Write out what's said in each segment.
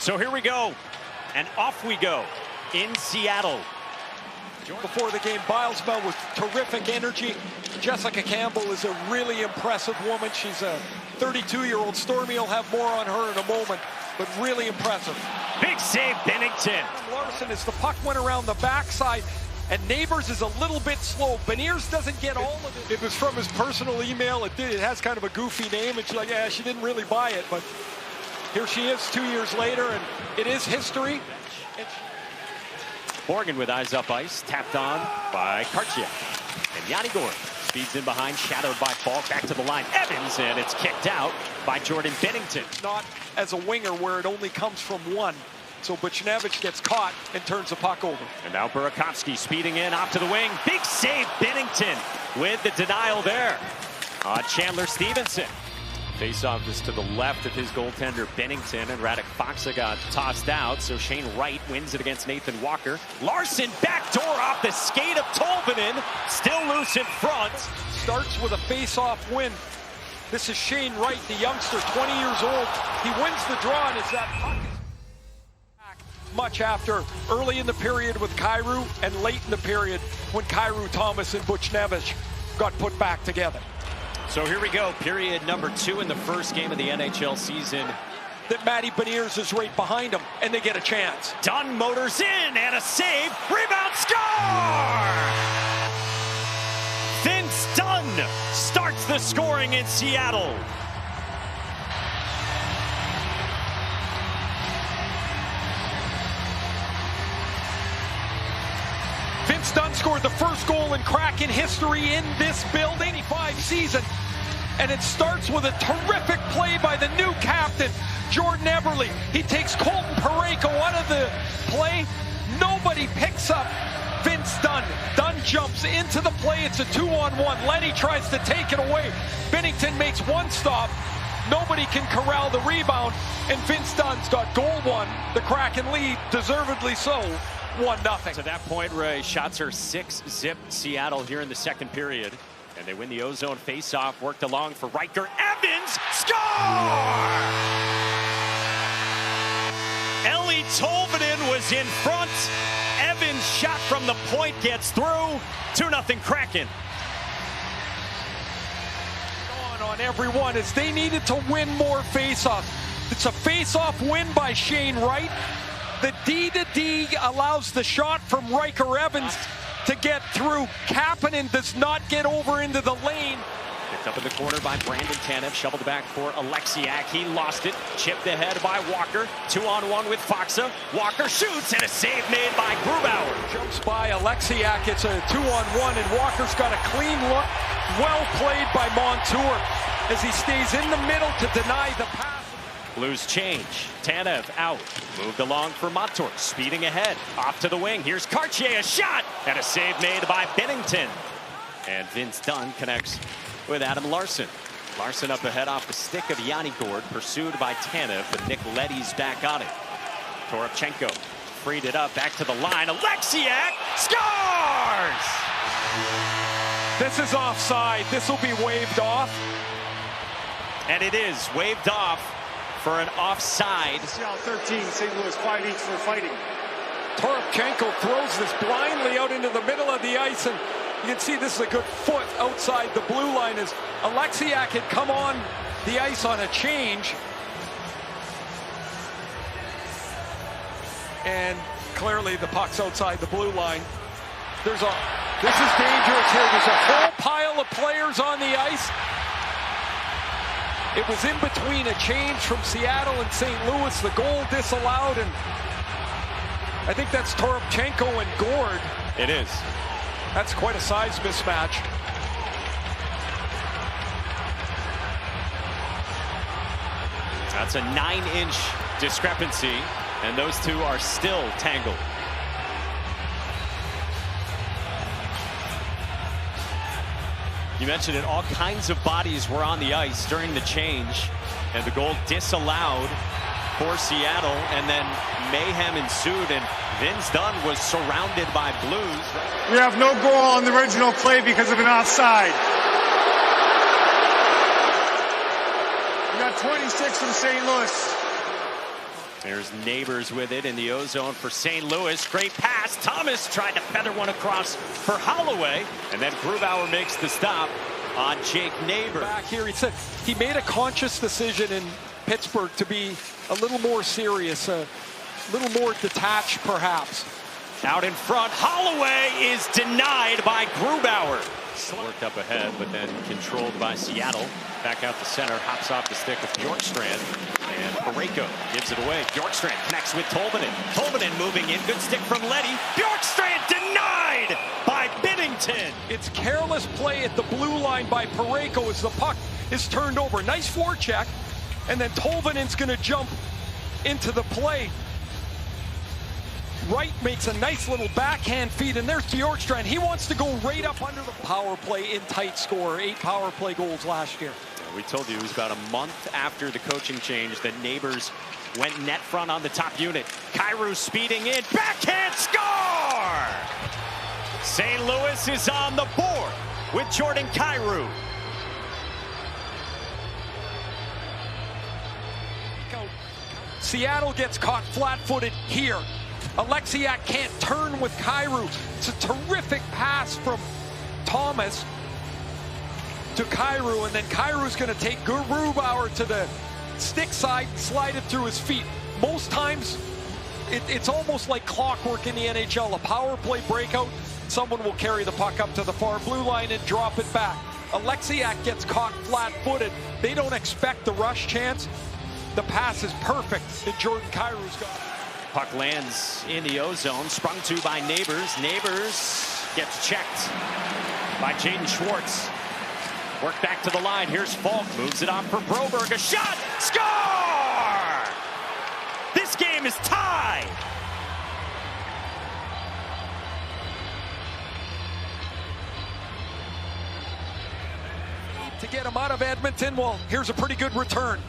So here we go, and off we go in Seattle. Before the game, Bilesbell with terrific energy. Jessica Campbell is a really impressive woman. She's a 32-year-old. Stormy will have more on her in a moment, but really impressive. Big save, Bennington. Larson, as the puck went around the backside, and Neighbors is a little bit slow. Beniers doesn't get all of it. It was from his personal email. It has kind of a goofy name, and she's like, yeah, she didn't really buy it, but here she is 2 years later, and it is history. Morgan with eyes up ice, tapped on by Kyrou. And Yanni Gord speeds in behind, shadowed by Falk, back to the line. Evans, and it's kicked out by Jordan Bennington. Not as a winger where it only comes from one. So Buchnevich gets caught and turns the puck over. And now Burakovsky speeding in off to the wing. Big save, Bennington with the denial there on Chandler Stevenson. Faceoff is to the left of his goaltender Bennington, and Radek Faksa got tossed out, so Shane Wright wins it against Nathan Walker. Larson backdoor off the skate of Tolvanen, still loose in front. Starts with a face-off win. This is Shane Wright, the youngster, 20 years old. He wins the draw, and as that puck is back much after early in the period with Kyrou and late in the period when Kyrou, Thomas, and Buchnevich got put back together. So here we go, period number 2 in the first game of the NHL season. That Matty Beniers is right behind him, and they get a chance. Dunn motors in, and a save, rebound, score! Vince Dunn starts the scoring in Seattle. Vince Dunn scored the first goal in Kraken history in this building, 85 season. And it starts with a terrific play by the new captain, Jordan Eberle. He takes Colton Parayko out of the play. Nobody picks up Vince Dunn. Dunn jumps into the play. It's a 2-on-1. Lenny tries to take it away. Bennington makes one stop. Nobody can corral the rebound. And Vince Dunn's got goal one. The Kraken lead, deservedly so. 1-0. To that point, Ray, shots are 6-zip Seattle here in the second period. And they win the ozone faceoff, worked along for Riker. Evans, score! Ellie Tolvanen was in front. Evans' shot from the point gets through. 2-0 Kraken. On everyone as they needed to win more faceoffs. It's a faceoff win by Shane Wright. The D-to-D allows the shot from Riker Evans to get through. Kapanen does not get over into the lane. Picked up in the corner by Brandon Tanev, shoveled back for Alexiak. He lost it, chipped ahead by Walker. 2-on-1 with Faksa. Walker shoots, and a save made by Grubauer. Jumps by Alexiak. It's a 2-on-1, and Walker's got a clean look. Well played by Montour as he stays in the middle to deny the pass. Blues change. Tanev out. Moved along for Montour. Speeding ahead. Off to the wing. Here's Kyrou. A shot. And a save made by Bennington. And Vince Dunn connects with Adam Larson. Larson up ahead off the stick of Yanni Gord. Pursued by Tanev. But Nick Leddy's back on it. Toropchenko freed it up. Back to the line. Alexiak scores! This is offside. This will be waved off. And it is waved off for an offside. Seattle 13, St. Louis 5 each for fighting. Toropchenko throws this blindly out into the middle of the ice, and you can see this is a good foot outside the blue line as Alexiak had come on the ice on a change. And clearly the puck's outside the blue line. This is dangerous here. There's a whole pile of players on the ice. It was in between a change from Seattle and St. Louis. The goal disallowed, and I think that's Toropchenko and Gord. It is. That's quite a size mismatch. That's a 9-inch discrepancy, and those two are still tangled. You mentioned it, all kinds of bodies were on the ice during the change, and the goal disallowed for Seattle, and then mayhem ensued, and Vince Dunn was surrounded by Blues. We have no goal on the original play because of an offside. We got 26 from St. Louis. There's Neighbors with it in the O-zone for St. Louis. Great pass. Thomas tried to feather one across for Holloway. And then Grubauer makes the stop on Jake Neighbors. Back here, he said he made a conscious decision in Pittsburgh to be a little more serious, a little more detached perhaps. Out in front, Holloway is denied by Grubauer. Worked up ahead, but then controlled by Seattle. Back out the center, hops off the stick of Bjorkstrand. And Parayko gives it away. Bjorkstrand connects with Tolvanen. Tolvanen moving in, good stick from Leddy. Bjorkstrand denied by Binnington. It's careless play at the blue line by Parayko as the puck is turned over. Nice forecheck, and then Tolvanen's going to jump into the play. Wright makes a nice little backhand feed, and there's Bjorkstrand. He wants to go right up under the power play in tight score. 8 power play goals last year. We told you it was about a month after the coaching change that Neighbors went net front on the top unit. Kyrou speeding in, backhand score! St. Louis is on the board with Jordan Kyrou. Seattle gets caught flat-footed here. Alexiak can't turn with Kyrou. It's a terrific pass from Thomas to Kyrou, and then Kyrou's going to take Grubauer to the stick side, slide it through his feet. Most times, it's almost like clockwork in the NHL. A power play breakout, someone will carry the puck up to the far blue line and drop it back. Alexiak gets caught flat-footed. They don't expect the rush chance. The pass is perfect that Jordan Kyrou's got. Puck lands in the O-zone, sprung to by Neighbors. Neighbors gets checked by Jaden Schwartz. Work back to the line. Here's Falk. Moves it off for Broberg. A shot. Score! This game is tied. To get him out of Edmonton, well, here's a pretty good return.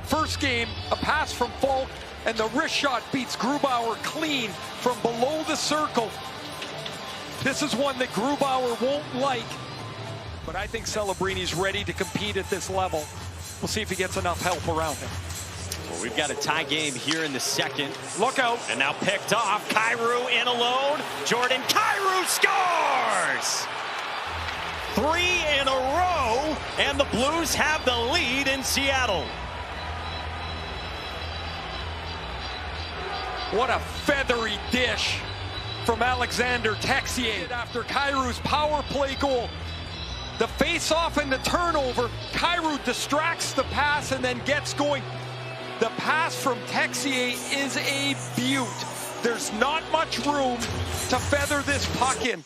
First game, a pass from Falk, and the wrist shot beats Grubauer clean from below the circle. This is one that Grubauer won't like, but I think Celebrini's ready to compete at this level. We'll see if he gets enough help around him. Well, we've got a tie game here in the second. Look out. And now picked off. Kyrou in alone. Jordan Kyrou scores! 3 in a row, and the Blues have the lead in Seattle. What a feathery dish from Alexander Texier after Kyrou's power play goal. The face-off and the turnover, Kyrou distracts the pass and then gets going. The pass from Texier is a beaut. There's not much room to feather this puck in.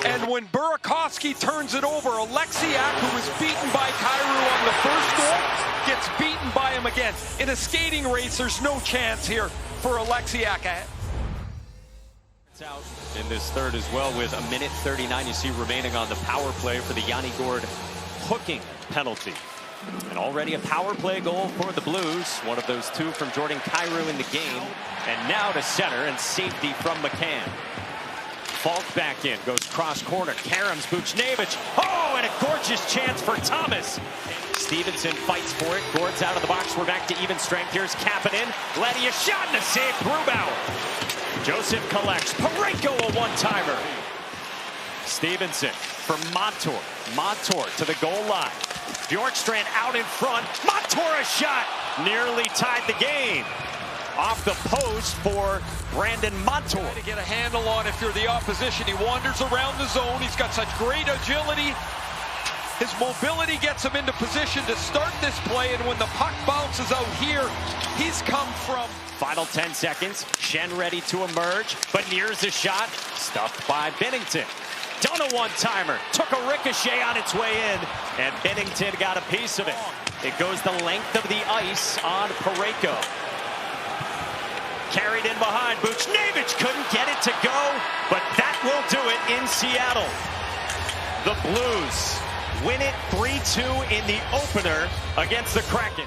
And when Burakovsky turns it over, Alexiak, who was beaten by Kyrou on the first goal, gets beaten by him again. In a skating race, there's no chance here for Alexiak. It's out in this third as well with 1:39 you see remaining on the power play for the Yanni Gourde hooking penalty. And already a power play goal for the Blues. One of those 2 from Jordan Kyrou in the game. And now to center and safety from McCann. Falk back in, goes cross corner. Karam's Buchnevich. Oh, and a gorgeous chance for Thomas. Stevenson fights for it. Gourde's out of the box. We're back to even strength. Here's Kapanen. Leddy, a shot and a save. Grubauer. Joseph collects. Parayko, a one-timer. Stevenson for Montour. Montour to the goal line. Bjorkstrand out in front. Montour, a shot. Nearly tied the game. Off the post for Brandon Montour. To get a handle on if you're the opposition. He wanders around the zone. He's got such great agility. His mobility gets him into position to start this play, and when the puck bounces out here, he's come from... Final 10 seconds. Schenn ready to emerge, but nears the shot. Stuffed by Binnington. Done a one-timer. Took a ricochet on its way in, and Binnington got a piece of it. It goes the length of the ice on Parayko. Carried in behind. Buchnevich couldn't get it to go, but that will do it in Seattle. The Blues win it 3-2 in the opener against the Kraken.